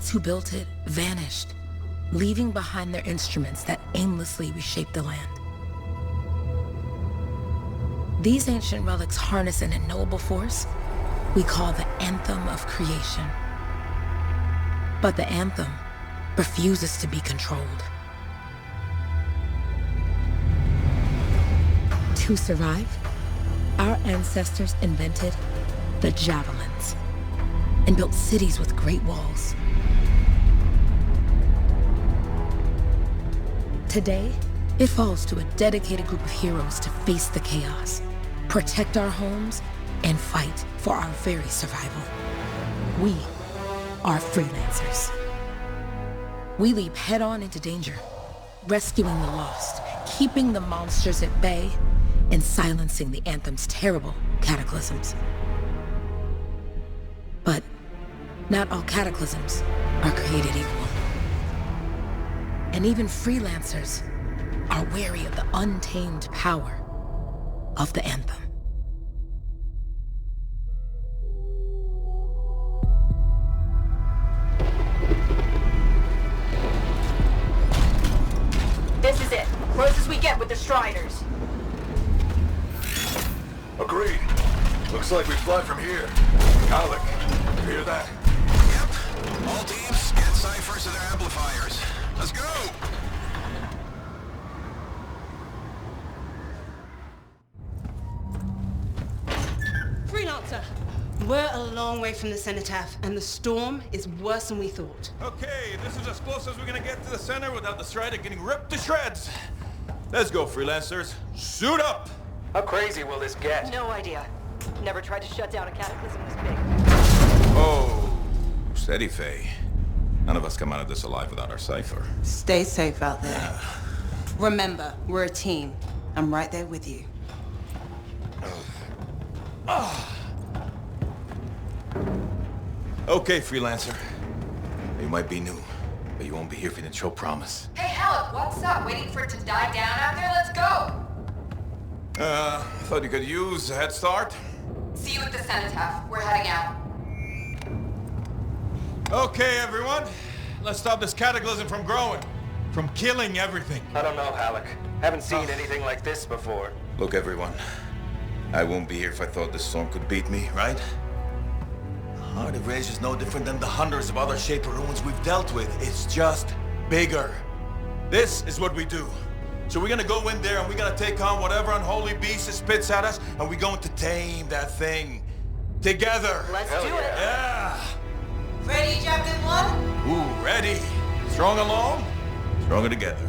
gods who built it vanished, leaving behind their instruments that aimlessly reshaped the land. These ancient relics harness an unknowable force we call the Anthem of Creation. But the Anthem refuses to be controlled. To survive, our ancestors invented the JAVELINS and built cities with great walls. Today, it falls to a dedicated group of heroes to face the chaos, protect our homes, and fight for our very survival. We are Freelancers. We leap head-on into danger, rescuing the lost, keeping the monsters at bay, and silencing the Anthem's terrible cataclysms. But not all cataclysms are created equal. And even Freelancers are wary of the untamed power of the Anthem. This is it. Closest we get with the Striders. Agreed. Looks like we fly from here. Alec, you hear that? Yep. All teams, get ciphers to their amplifiers. Let's go! Freelancer! We're a long way from the cenotaph, and the storm is worse than we thought. Okay, this is as close as we're gonna get to the center without the Strider getting ripped to shreds. Let's go, Freelancers. Suit up! How crazy will this get? No idea. Never tried to shut down a cataclysm this big. Oh, steady, Faye. None of us come out of this alive without our cipher. Stay safe out there. Remember, we're a team. I'm right there with you. Okay, Freelancer. You might be new, but you won't be here if you didn't show promise. Hey, Alec, what's up? Waiting for it to die down out there? Let's go! Thought you could use a head start. See you at the cenotaph. We're heading out. Okay, everyone. Let's stop this cataclysm from growing, from killing everything. I don't know, Alec. Haven't seen anything like this before. Look, everyone. I won't be here if I thought this storm could beat me, right? Heart of Rage is no different than the hundreds of other Shaper ruins we've dealt with. It's just bigger. This is what we do. So we're gonna go in there and we're gonna take on whatever unholy beast it spits at us, and we're going to tame that thing. Together. Let's do it. Yeah. Ready, Javelin 1? Ooh, ready. Strong alone, stronger together.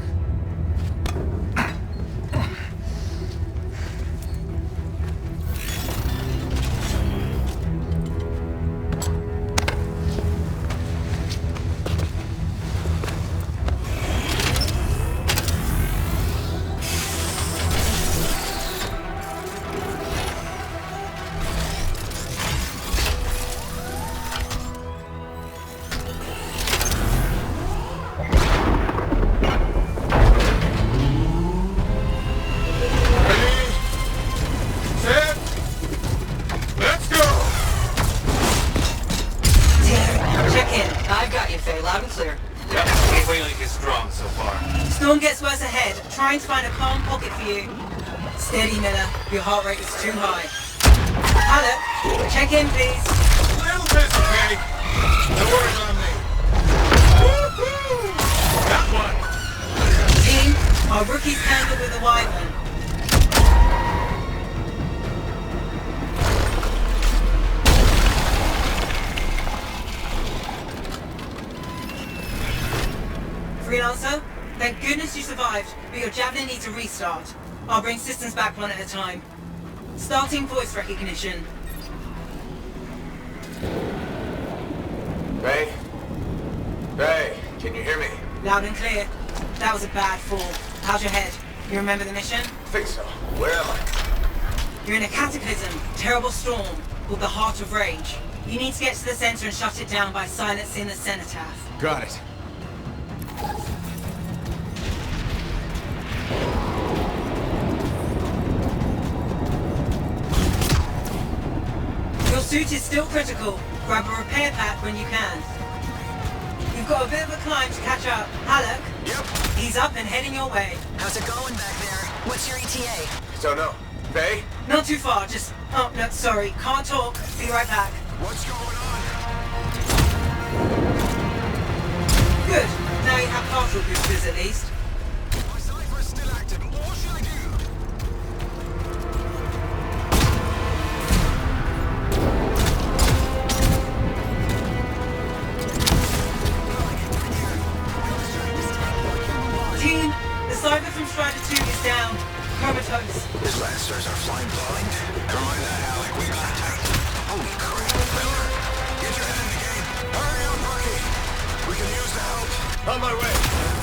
Storm gets worse ahead. Trying to find a calm pocket for you. Steady, Miller. Your heart rate is too high. Alec, check in, please. A little busy, Kenny. No worries on me. Woo-hoo! That one. Team, our rookie's tangled with a wyvern. Freelancer, thank goodness you survived, but your Javelin needs a restart. I'll bring systems back one at a time. Starting voice recognition. Ray? Ray, can you hear me? Loud and clear. That was a bad fall. How's your head? You remember the mission? Think so. Where am I? You're in a cataclysm, terrible storm, called the Heart of Rage. You need to get to the center and shut it down by silencing the cenotaph. Got it. Your suit is still critical. Grab a repair pack when you can. got a bit of a climb to catch up. Halleck? Yep. He's up and heading your way. How's it going back there? What's your ETA? Don't know. Faye? Not too far, just... Oh, no, sorry. Can't talk. Be right back. What's going on? Good. Now you have partial boosters at least. My cipher's still active. What should I do? Team, the cipher from Strider 2 is down. Comatose. His Lancers are flying blind. Never mind that, Alec. We got it tight. Holy crap. Miller, get your head in the game. Hurry up, rookie. We can use the help. On my way.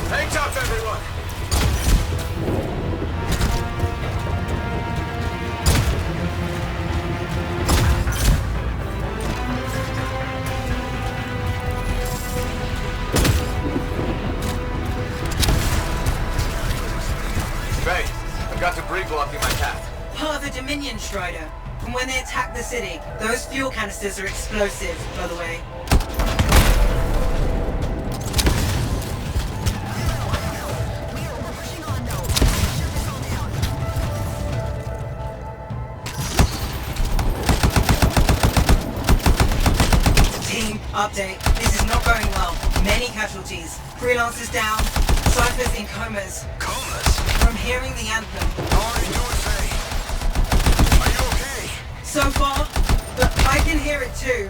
Hang tough, everyone. Faye, I've got debris blocking my path. Part of the Dominion Strider. And when they attack the city, those fuel canisters are explosive, by the way. Team, update. This is not going well. Many casualties. Freelancers down. Cyphers in comas. Comas? From hearing the anthem. How are you doing, Faye? Are you okay? So far, but I can hear it too.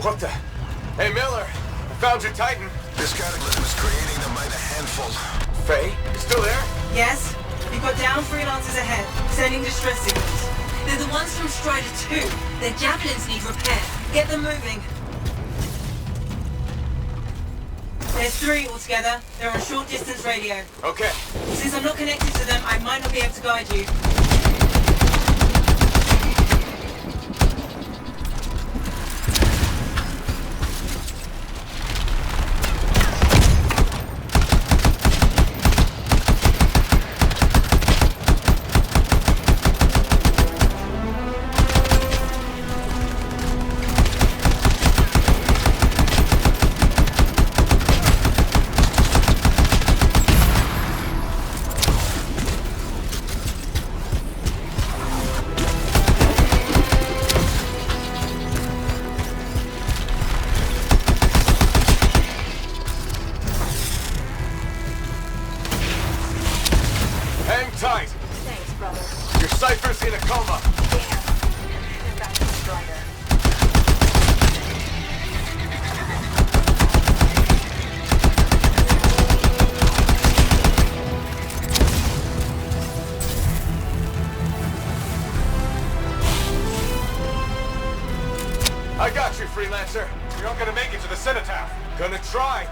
What the? Hey, Miller. I found your Titan. This cataclysm is creating them by the handful. Faye, you still there? Yes, we've got down Freelancers ahead, sending distress signals. They're the ones from Strider 2. Their javelins need repair. Get them moving. There's 3 altogether. They're on short distance radio. Okay. Since I'm not connected to them, I might not be able to guide you. Hang tight. Thanks, brother. Your cipher's in a coma. Damn. Back to the Strider. I got you, Freelancer. You're not gonna make it to the cenotaph. Gonna try.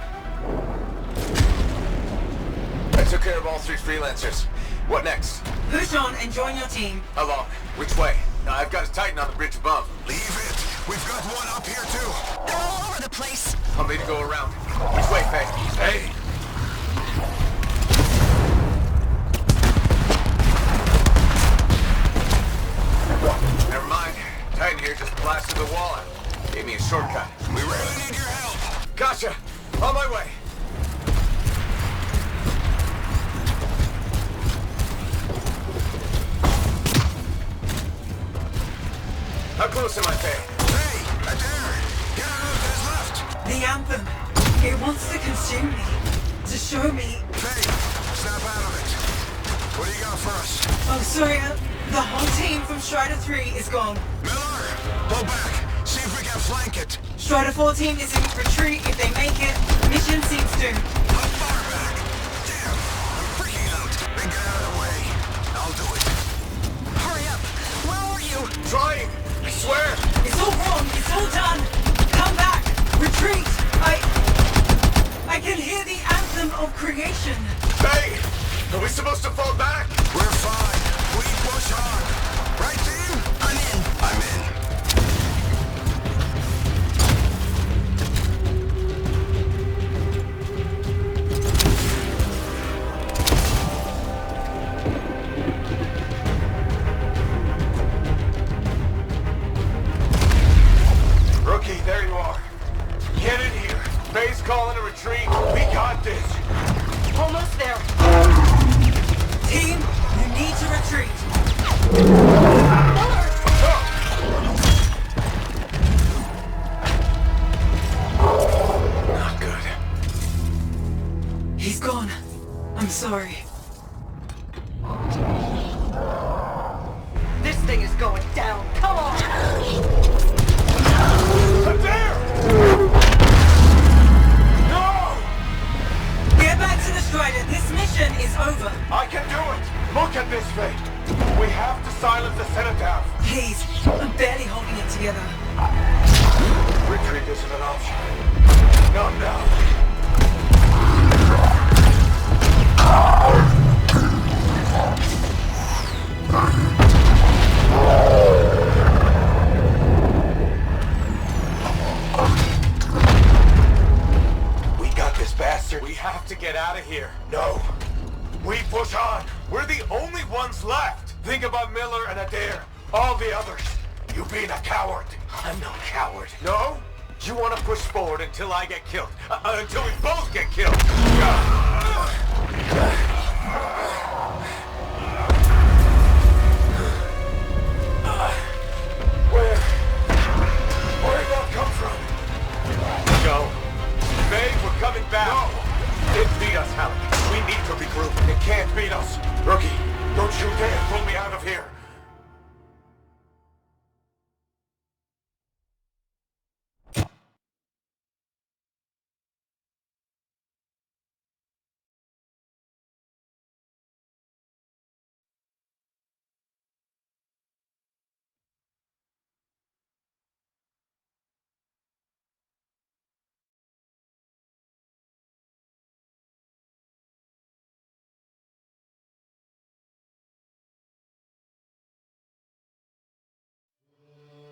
I took care of all 3 Freelancers. What next? Push on and join your team. How long? Which way? I've got a Titan on the bridge above. Leave it. We've got one up here, too. They're all over the place. I'll need to go around. Which way, Faye? Hey! Never mind. Titan here just blasted the wall and gave me a shortcut. We really need your help. Gotcha! On my way! How close am I, Faye? Hey, right there. Get out of his left. The anthem. It wants to consume me. To show me. Faye, snap out of it. What do you got for us? Oh, sorry. The whole team from Strider 3 is gone. Miller, pull back. See if we can flank it. Strider 14 is in retreat. If they make it, mission seems doomed. How far back? Damn, I'm freaking out. Then get out of the way. I'll do it. Hurry up. Where are you? Trying! I swear! of creation. Hey! Are we supposed to fall back? We're fine. We push on. Right, team? I'm in. I'm in. Rookie, there you are. Get in here. Base calling a retreat. We got this. Almost there. Team, you need to retreat. Not good. He's gone. I'm sorry. This thing is going down. Come on! I'm there! No! Get back to the Strider. This mission is over. I can do it! Look at this thing! We have to silence the cenotaph. Please, I'm barely holding it together. Retreat isn't an option. Not now. We got this bastard. We have to get out of here. No. We push on. We're the only ones left. Think about Miller and Adair. All the others. You being a coward. I'm no coward. No? You want to push forward until I get killed. Until we both get killed. Where'd that come from? Go. May, we're coming back. No! It beat us, Halleck. We need to regroup. It can't beat us. Rookie, don't you dare pull me out of here.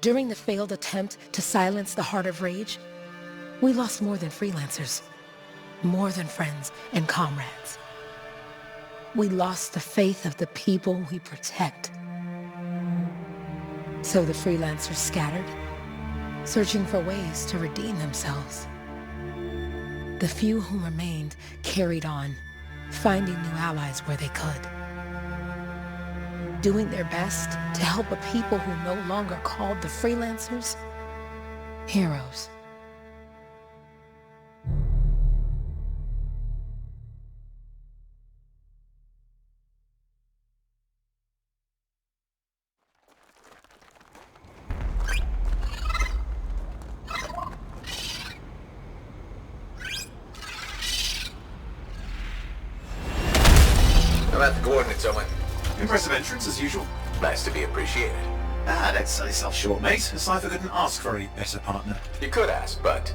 During the failed attempt to silence the Heart of Rage, we lost more than freelancers, more than friends and comrades. We lost the faith of the people we protect. So the freelancers scattered, searching for ways to redeem themselves. The few who remained carried on, finding new allies where they could. Doing their best to help a people who no longer called the freelancers heroes. I'm at the coordinates, Owen. Impressive entrance, as usual. Nice to be appreciated. Don't sell yourself short, mate. A cipher couldn't ask for a better partner. You could ask, but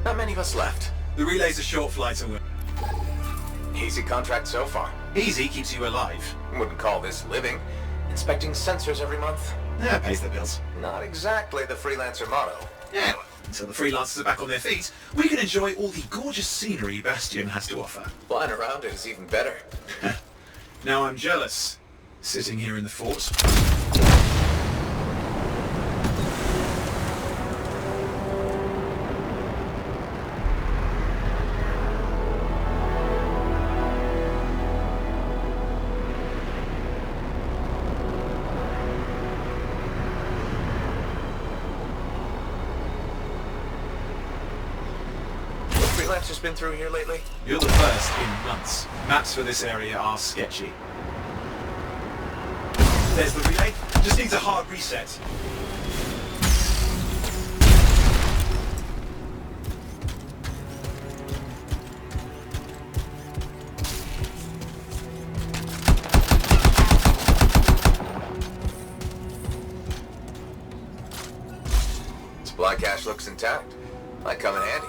not many of us left. The relay's a short flight away. Easy contract so far. Easy keeps you alive. Wouldn't call this living. Inspecting sensors every month. Yeah, pays the bills. Not exactly the freelancer motto. Yeah, well, until the freelancers are back on their feet, we can enjoy all the gorgeous scenery Bastion has to offer. Flying around it is even better. Now I'm jealous, sitting here in the fort. Freelancer's been through here lately? You're the first in months. Maps for this area are sketchy. There's the relay. Just needs a hard reset. Supply cache looks intact. Might come in handy.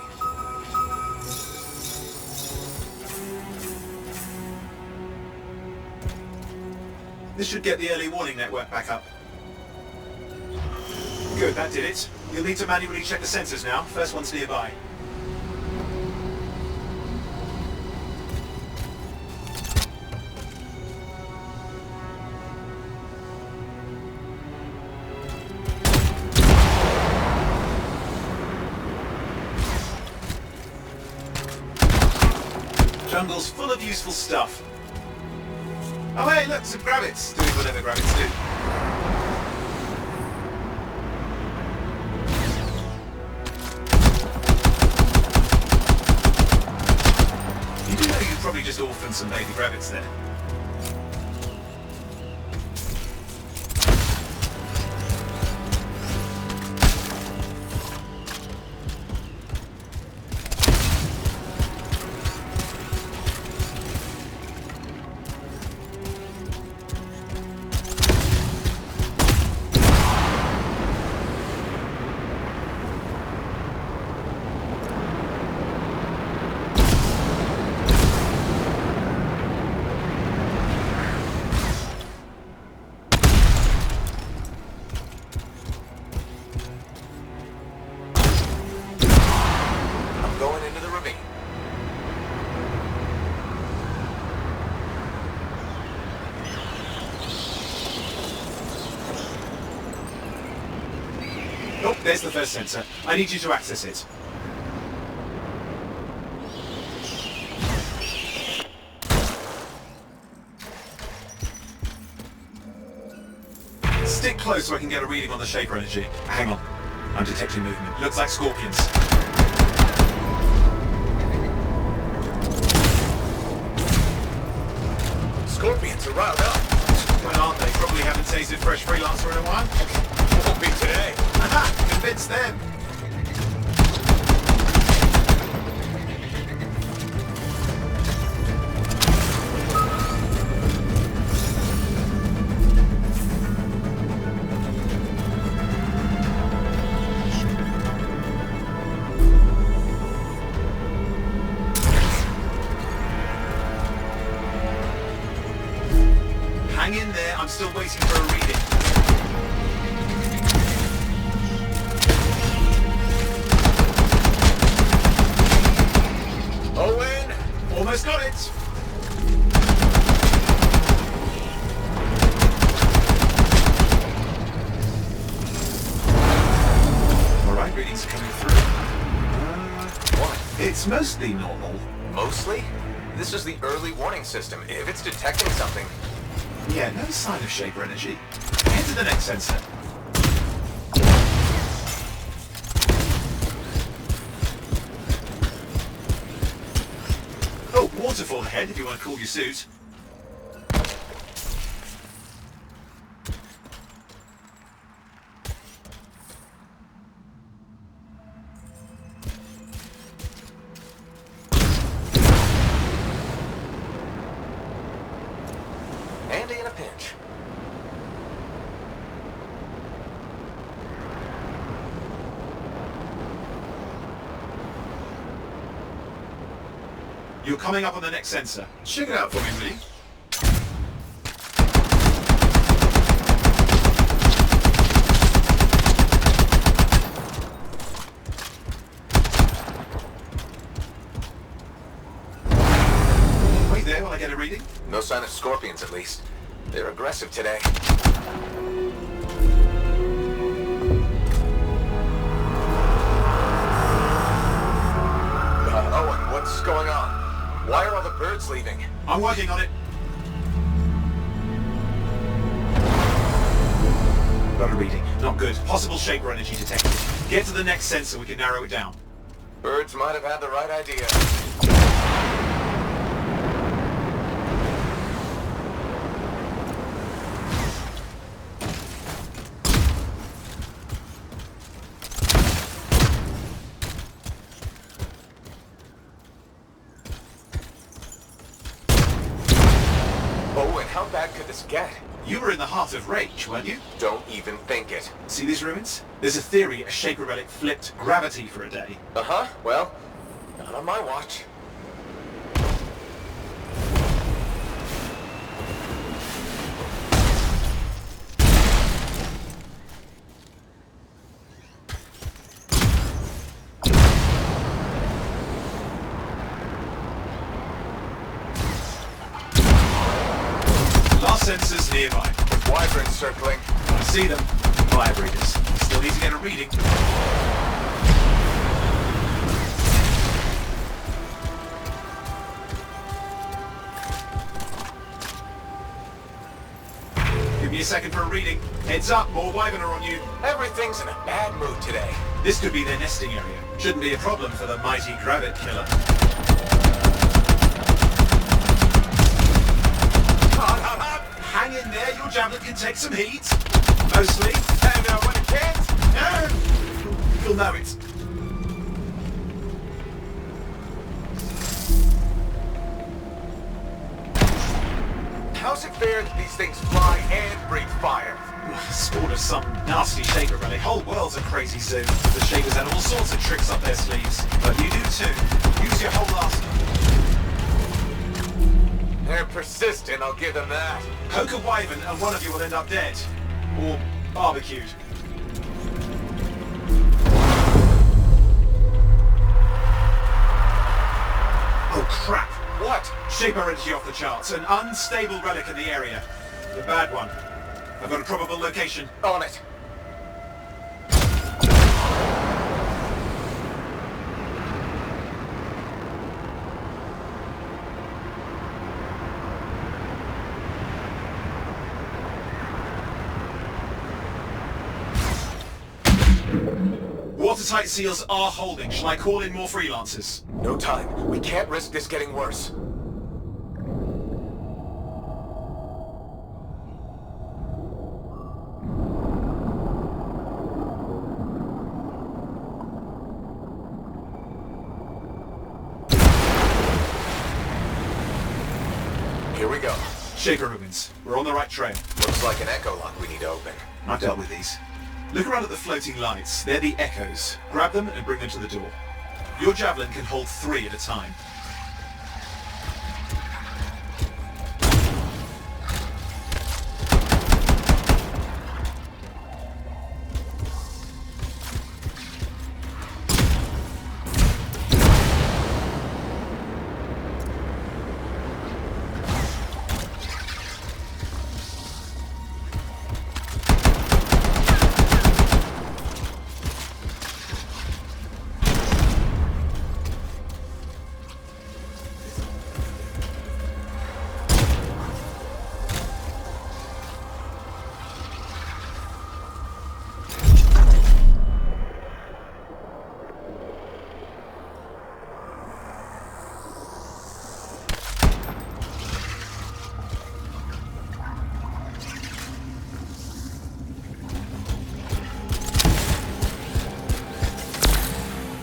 This should get the early warning network back up. Good, that did it. You'll need to manually check the sensors now. First one's nearby. Jungle's full of useful stuff. Oh hey, look, some grabbits. Doing whatever grabbits do. You do know you probably just orphaned some baby rabbits there. Oh, there's the first sensor. I need you to access it. Stick close so I can get a reading on the Shaper energy. Hang on. I'm detecting movement. Looks like scorpions. Scorpions are riled up. Well, aren't they? Probably haven't tasted fresh Freelancer in a while. Won't be today. Aha! Convince them! Hang in there, I'm still waiting for a reading. Owen! Almost got it! Alright, readings are coming through. What? It's mostly normal. Mostly? This is the early warning system. If it's detecting something... Yeah, no sign of Shaper energy. Head to the next sensor. Oh, waterfall ahead if you want to cool your suit. Andy in a pinch. You're coming up on the next sensor. Check it out for me, will you? Wait there while I get a reading. No sign of scorpions, at least. They're aggressive today. Owen, what's going on? Why are all the birds leaving? I'm working on it. Got a reading. Not good. Possible Shaper energy detected. Get to the next sensor, we can narrow it down. Birds might have had the right idea. Owen, how bad could this get? You were in the heart of rage, weren't you? Don't even think it. See these ruins? There's a theory a Shaper relic flipped gravity for a day. Uh-huh. Well, not on my watch. nearby. With wyverns circling. I see them. Fire breathers. Still need to get a reading. Give me a second for a reading. Heads up, more wyvern are on you. Everything's in a bad mood today. This could be their nesting area. Shouldn't be a problem for the mighty Grabbit killer. Hang in there, your javelin can take some heat. Mostly. And when it can't, You'll know it. how's it fair that these things fly and breathe fire? Sport of some nasty shaper relic. Whole world's a crazy zoo. The shapers had all sorts of tricks up their sleeves. But you do too. Use your whole arsenal. They're persistent, I'll give them that. Poke a wyvern and one of you will end up dead. Or barbecued. Oh crap! What? Shaper energy off the charts. An unstable relic in the area. The bad one. I've got a probable location. On it. Watertight seals are holding. Shall I call in more freelancers? No time. We can't risk this getting worse. Here we go. Shaper ruins. We're on the right trail. Looks like an echo lock we need to open. I've dealt with these. Look around at the floating lights. They're the echoes. Grab them and bring them to the door. Your javelin can hold 3 at a time.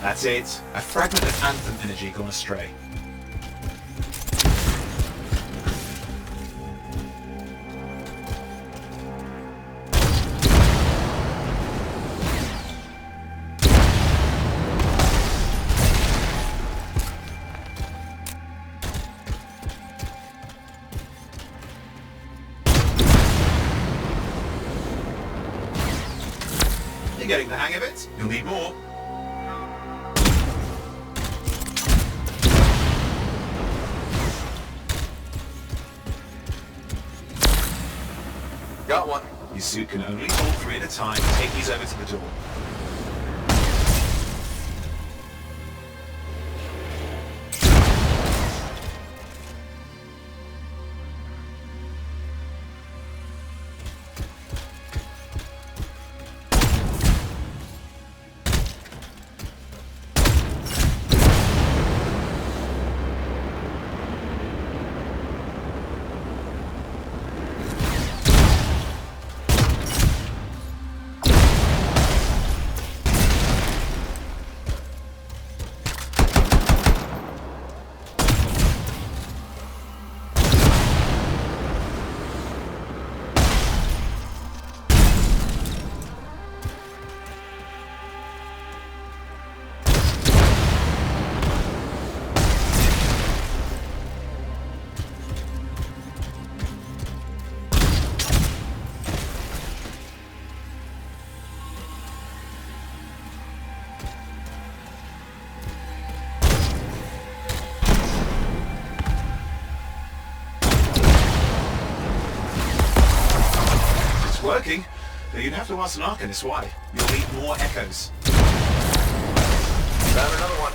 That's it. A fragment of Anthem energy gone astray. You're getting the hang of it. You'll need more. Got one. Your suit can only hold 3 at a time. Take these over to the door. working, but you'd have to ask an Arcanist why. You'll need more echoes. Found another one.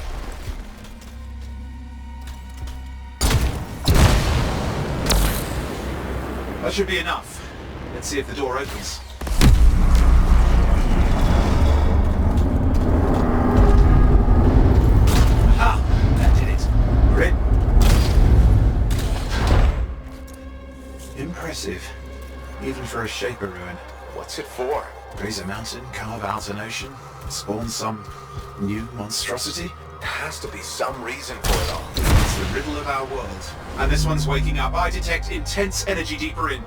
That should be enough. Let's see if the door opens. Aha! That did it. We're in. Impressive. Even for a Shaper ruin. What's it for? Raise a mountain, carve out an ocean, spawn some new monstrosity? There has to be some reason for it all. It's the riddle of our world. And this one's waking up. I detect intense energy deeper in.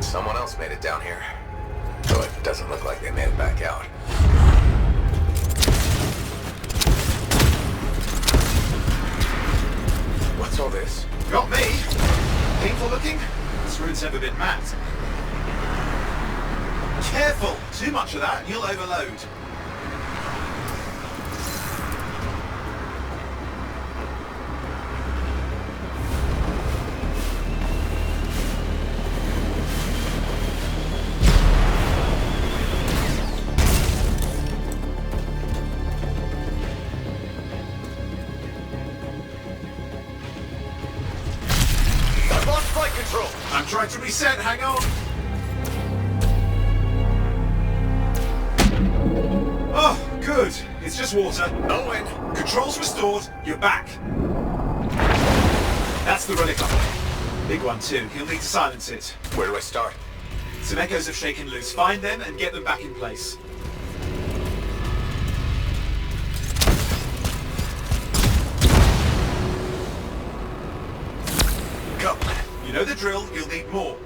Someone else made it down here. Though it doesn't look like they made it back out. What's all this? Got me! Painful looking? This rune's never been mapped. Careful! Too much of that and you'll overload. I've lost flight control! I'm trying to reset, hang on! Oh, good. It's just water. No win. Controls restored, you're back. That's the relic up there. Big one too, he'll need to silence it. Where do I start? Some echoes have shaken loose. Find them and get them back in place. Go. You know the drill, you'll need more.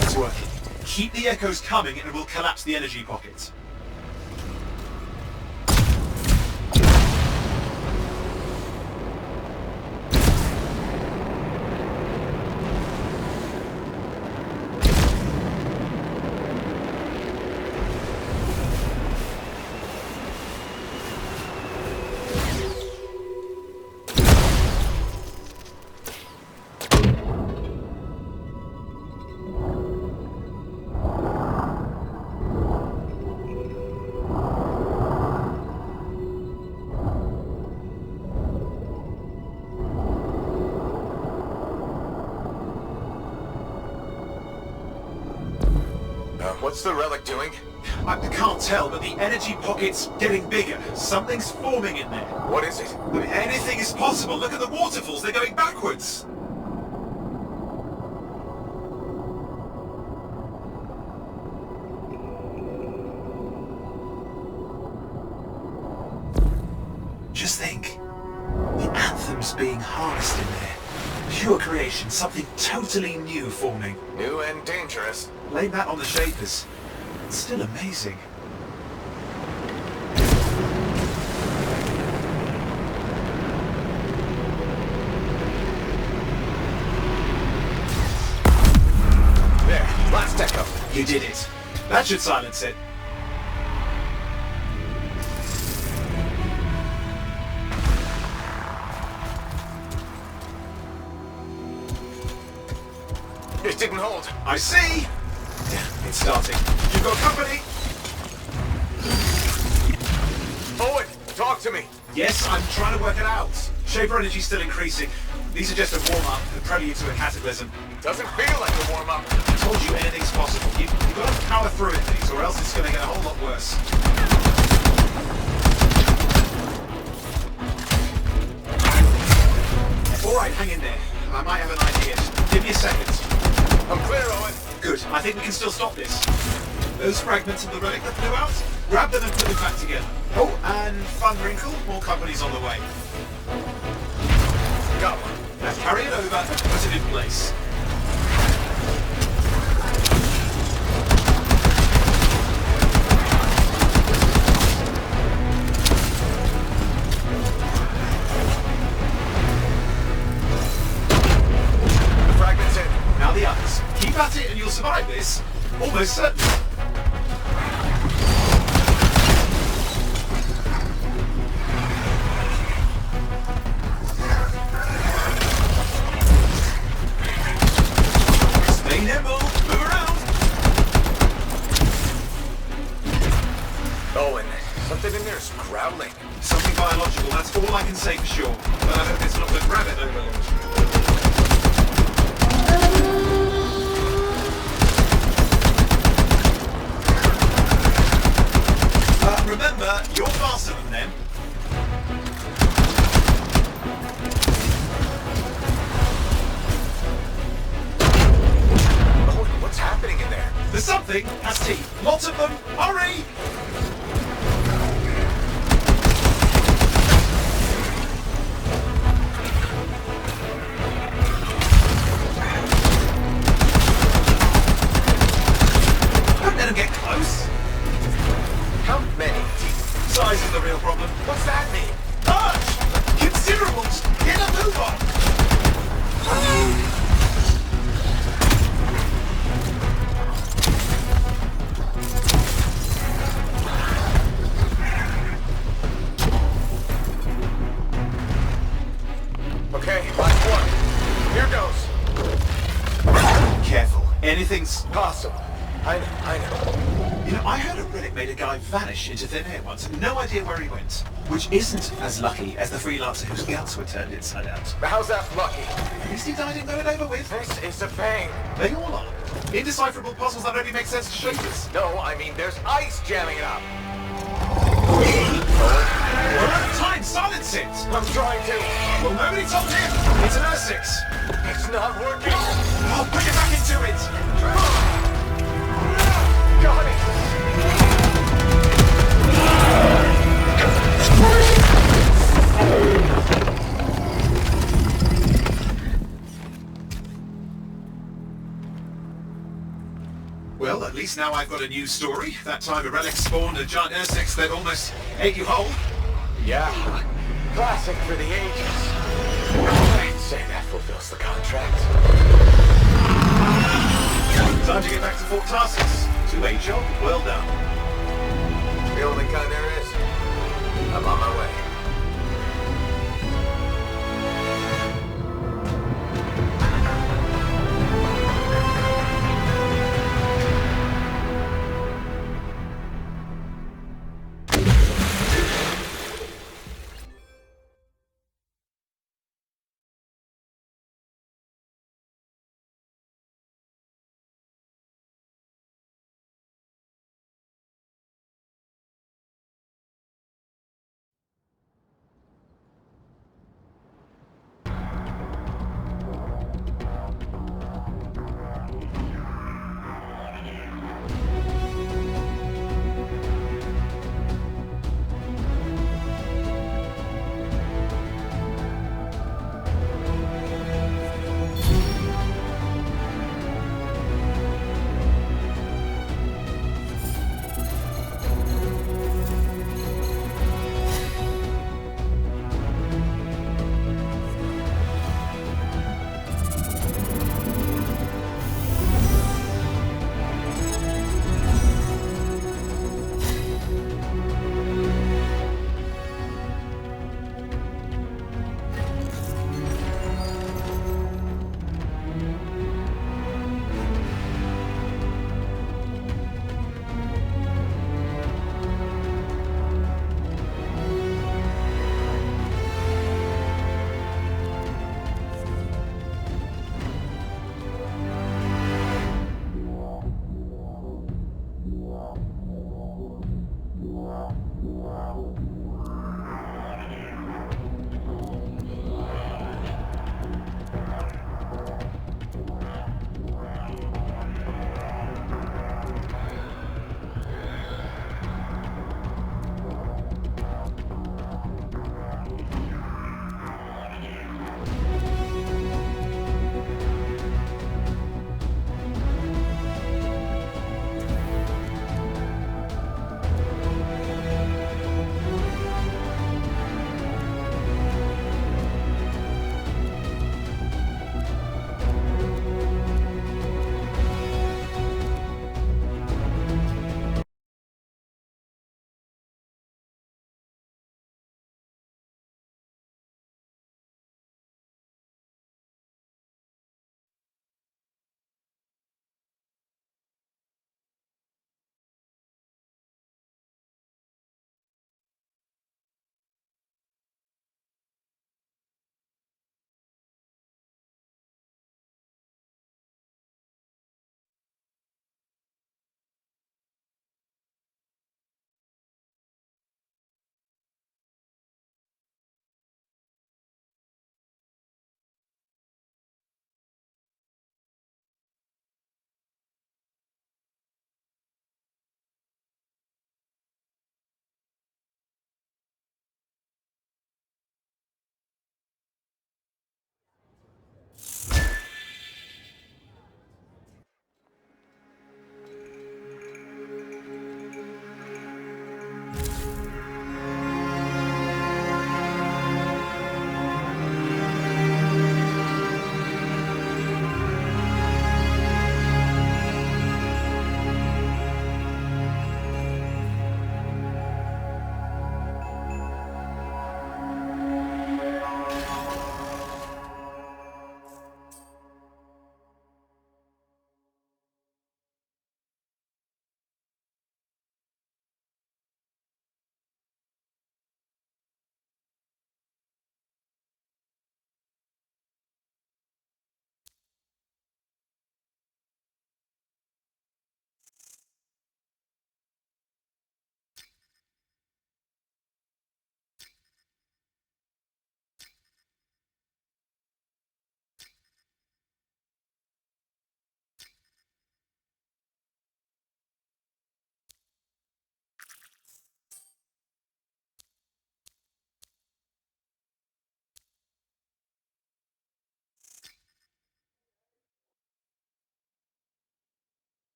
It's working. Keep the echoes coming and it will collapse the energy pockets. What's the relic doing? I can't tell, but the energy pocket's getting bigger. Something's forming in there. What is it? I mean, anything is possible. Look at the waterfalls, they're going backwards. Just think. The anthem's being harnessed in there. Pure creation, something totally new forming. New and dangerous. Blame that on the Shapers. It's still amazing. There, last echo. You did it. That should silence it. It didn't hold. I see! Yeah, it's starting. You've got company! Owen, talk to me. Yes, I'm trying to work it out. Shaper energy's still increasing. These are just a warm-up, a prelude to a cataclysm. Doesn't feel like a warm-up. I told you anything's possible. You've got to power through it, things, or else it's going to get a whole lot worse. Alright, hang in there. I might have an idea. Give me a second. I'm clear, Owen. Good. I think we can still stop this. Those fragments of the relic that flew out, grab them and put them back together. Oh, and fun wrinkle, more companies on the way. Go. Now carry it over and put it in place. Fragments in. Now the others. Keep at it and you'll survive this. Almost certainly. Stay nimble. Move around. Owen, something in there's growling. Something biological, that's all I can say for sure. But I hope it's not the rabbit overlord. Remember, you're faster than them. Oh, what's happening in there? There's something has teeth. Lots of them. Hurry! Don't let them get close. How many? Size is the real problem. What's that mean? Large! Considerables! Get a move on! Okay, last one. Here goes. Careful. Anything's... Possible. I know. You know, I heard a relic made a guy vanish into thin air once. No idea where he went. Which isn't as lucky as the Freelancer whose guts were turned inside out. But how's that lucky? At least he died and got it over with. This is a pain. They all are. Indecipherable puzzles that only make sense to shapers. No, I mean there's ice jamming it up. We're out of time. Silence it. I'm trying to. Well, nobody told him. It's an R6. It's not working. Oh, put it back into it. Got it. Well, at least now I've got a new story. That time a relic spawned a giant R6 that almost ate you whole. Yeah. Classic for the ages. I'd say that fulfills the contract. Time to get back to Fort Tarsus. Two-way job. Well done. The only kind there is. I'm on my way.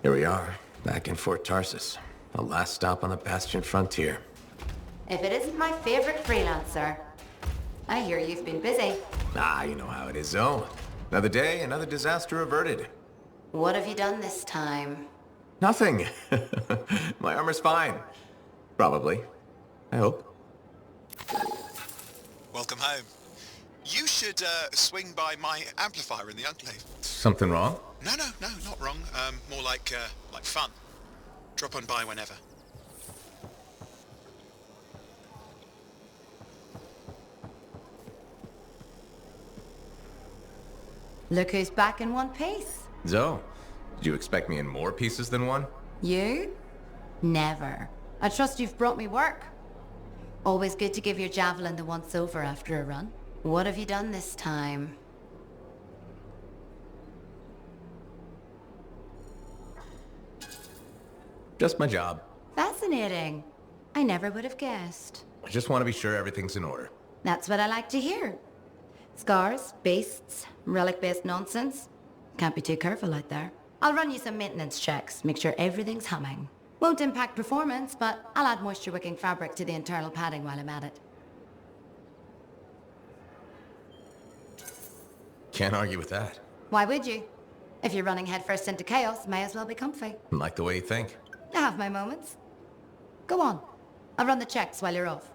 Here we are, back in Fort Tarsus. The last stop on the Bastion frontier. If it isn't my favorite Freelancer. I hear you've been busy. Ah, you know how it is, Zoe. Another day, another disaster averted. What have you done this time? Nothing. My armor's fine. Probably. I hope. Welcome home. You should swing by my amplifier in the Enclave. Something wrong? No, not wrong. More like fun. Drop on by whenever. Look who's back in one piece. Zoe, did you expect me in more pieces than one? You? Never. I trust you've brought me work. Always good to give your javelin the once-over after a run. What have you done this time? Just my job. Fascinating. I never would have guessed. I just want to be sure everything's in order. That's what I like to hear. Scars, beasts, relic-based nonsense. Can't be too careful out there. I'll run you some maintenance checks, make sure everything's humming. Won't impact performance, but I'll add moisture-wicking fabric to the internal padding while I'm at it. Can't argue with that. Why would you? If you're running headfirst into chaos, may as well be comfy. Like the way you think. I have my moments. Go on. I'll run the checks while you're off.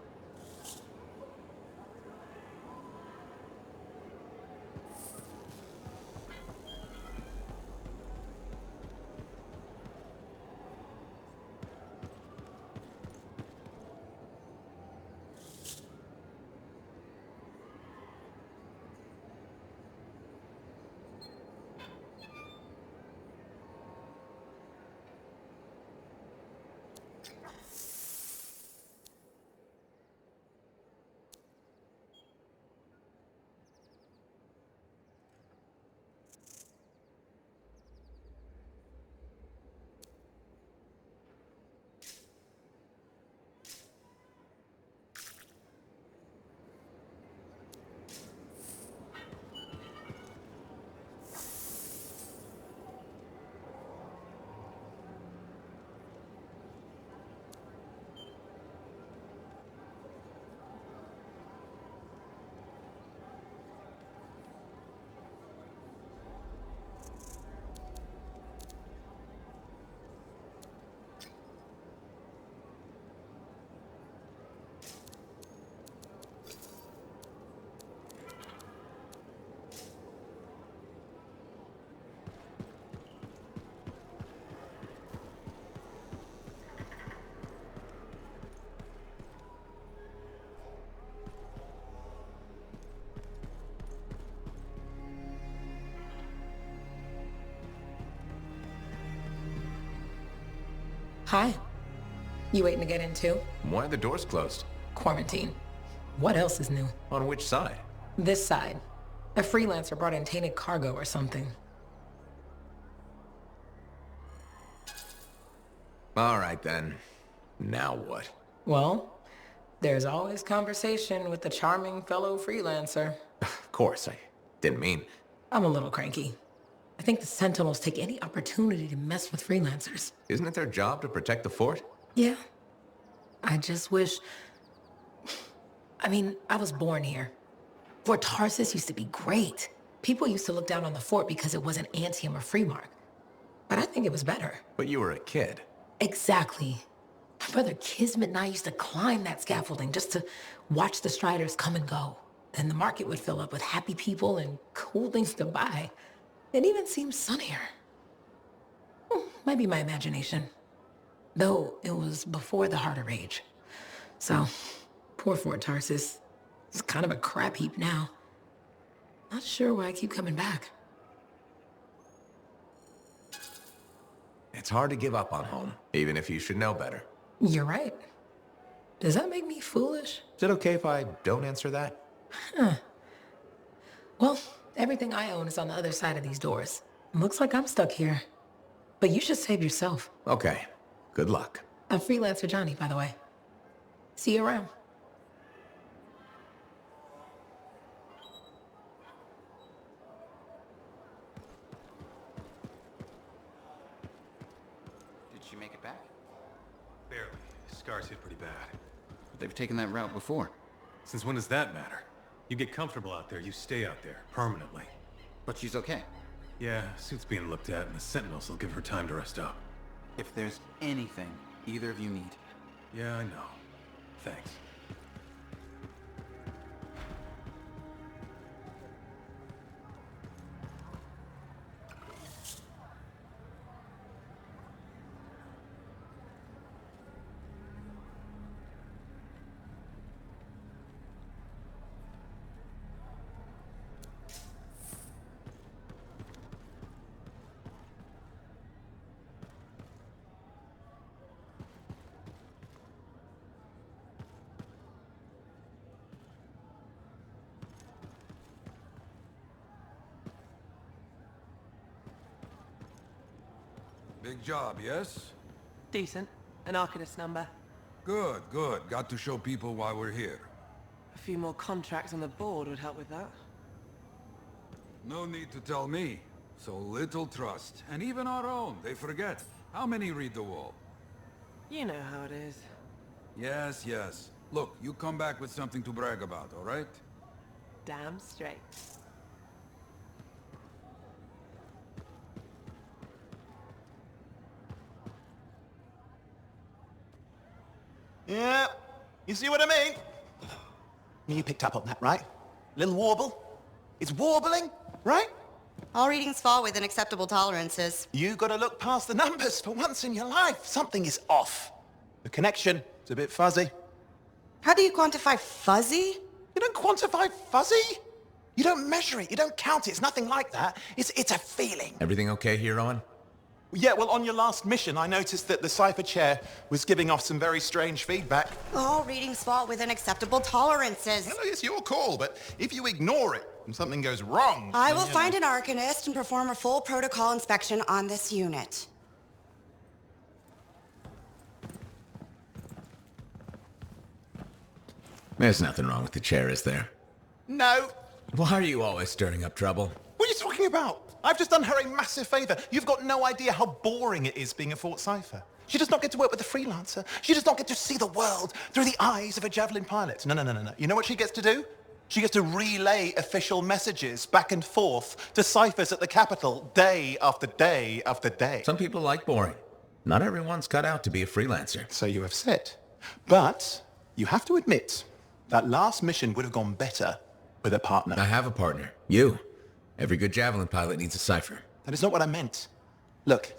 Hi. You waiting to get in too? Why are the doors closed? Quarantine. What else is new? On which side? This side. A freelancer brought in tainted cargo or something. All right, then. Now what? Well, there's always conversation with the charming fellow freelancer. Of course, I didn't mean... I'm a little cranky. I think the Sentinels take any opportunity to mess with freelancers. Isn't it their job to protect the fort? Yeah. I just wish... I mean, I was born here. Fort Tarsus used to be great. People used to look down on the fort because it wasn't Anthem or Freemark. But I think it was better. But you were a kid. Exactly. My brother Kismet and I used to climb that scaffolding just to watch the Striders come and go. Then the market would fill up with happy people and cool things to buy. It even seemed sunnier. Might be my imagination. Though it was before the Harder Age. So, poor Fort Tarsus. It's kind of a crap heap now. Not sure why I keep coming back. It's hard to give up on home, even if you should know better. You're right. Does that make me foolish? Is it okay if I don't answer that? Well, everything I own is on the other side of these doors. Looks like I'm stuck here. But you should save yourself. Okay. Good luck. I'm Freelancer Johnny, by the way. See you around. Did she make it back? Barely. Scars hit pretty bad. But they've taken that route before. Since when does that matter? You get comfortable out there, you stay out there, permanently. But she's okay. Yeah, suit's being looked at, and the Sentinels will give her time to rest up. If there's anything either of you need. Yeah, I know. Thanks. Big job, yes? Decent. An Arcanist number. Good, good. Got to show people why we're here. A few more contracts on the board would help with that. No need to tell me. So little trust. And even our own, they forget. How many read the wall? You know how it is. Yes, yes. Look, you come back with something to brag about, all right? Damn straight. Yeah, you see what I mean? You picked up on that, right? Little warble? It's warbling, right? All readings fall within acceptable tolerances. You gotta look past the numbers for once in your life. Something is off. The connection is a bit fuzzy. How do you quantify fuzzy? You don't quantify fuzzy? You don't measure it, you don't count it, it's nothing like that. It's a feeling. Everything okay here, on? Yeah, well, on your last mission, I noticed that the cipher chair was giving off some very strange feedback. All readings fall within acceptable tolerances. Well, it's your call, but if you ignore it and something goes wrong... I will find an Arcanist and perform a full protocol inspection on this unit. There's nothing wrong with the chair, is there? No. Why are you always stirring up trouble? What are you talking about? I've just done her a massive favor. You've got no idea how boring it is being a Fort Cipher. She does not get to work with the Freelancer. She does not get to see the world through the eyes of a Javelin pilot. No. You know what she gets to do? She gets to relay official messages back and forth to ciphers at the Capitol day after day after day. Some people like boring. Not everyone's cut out to be a freelancer. So you have said. But you have to admit, that last mission would have gone better with a partner. I have a partner. You. Every good Javelin pilot needs a cipher. That is not what I meant. Look,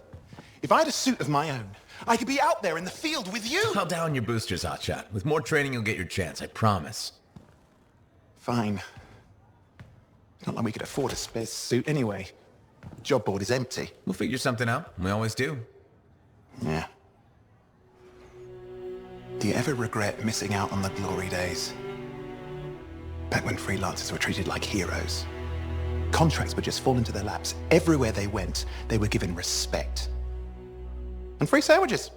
if I had a suit of my own, I could be out there in the field with you. Dial down your boosters, Hotshot. With more training, you'll get your chance, I promise. Fine. It's not like we could afford a spare suit anyway. The job board is empty. We'll figure something out. We always do. Yeah. Do you ever regret missing out on the glory days? Back when freelancers were treated like heroes. contracts would just fall into their laps. Everywhere they went, they were given respect. And free sandwiches.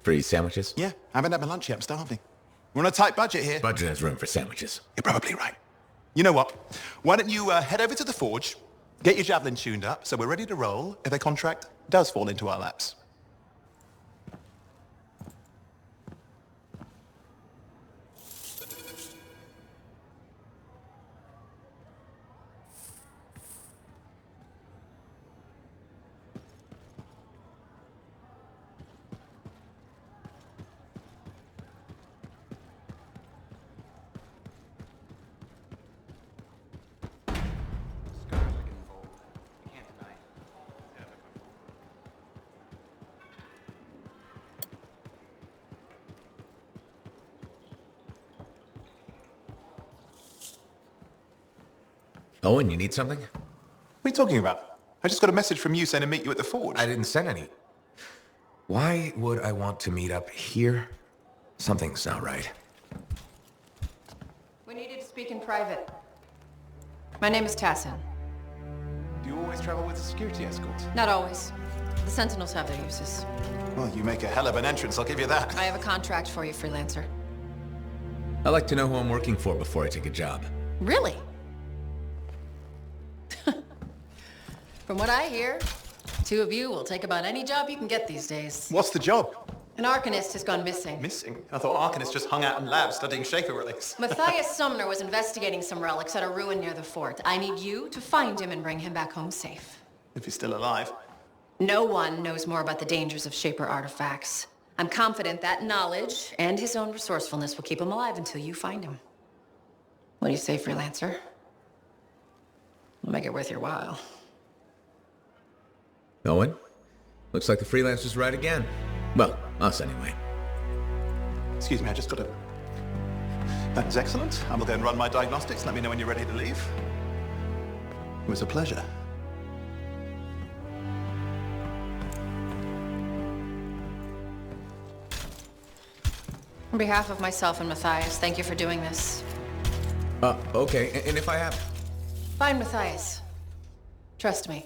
Free sandwiches? Yeah, I haven't had my lunch yet. I'm starving. We're on a tight budget here. Budget has room for sandwiches. You're probably right. You know what? Why don't you head over to the forge, get your javelin tuned up, so we're ready to roll if a contract does fall into our laps. Owen, you need something? What are you talking about? I just got a message from you saying to meet you at the forge. I didn't send any. Why would I want to meet up here? Something's not right. We needed to speak in private. My name is Tassin. Do you always travel with a security escort? Not always. The Sentinels have their uses. Well, you make a hell of an entrance, I'll give you that. I have a contract for you, Freelancer. I like to know who I'm working for before I take a job. Really? From what I hear, two of you will take about any job you can get these days. What's the job? An Arcanist has gone missing. Missing? I thought Arcanists just hung out in labs studying Shaper relics. Matthias Sumner was investigating some relics at a ruin near the fort. I need you to find him and bring him back home safe. If he's still alive. No one knows more about the dangers of Shaper artifacts. I'm confident that knowledge and his own resourcefulness will keep him alive until you find him. What do you say, Freelancer? We'll make it worth your while. Owen? Looks like the Freelancer's right again. Well, us anyway. Excuse me, I just got a... That is excellent. I will then run my diagnostics. Let me know when you're ready to leave. It was a pleasure. On behalf of myself and Matthias, thank you for doing this. Okay, and if I have... Find Matthias. Trust me,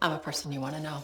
I'm a person you want to know.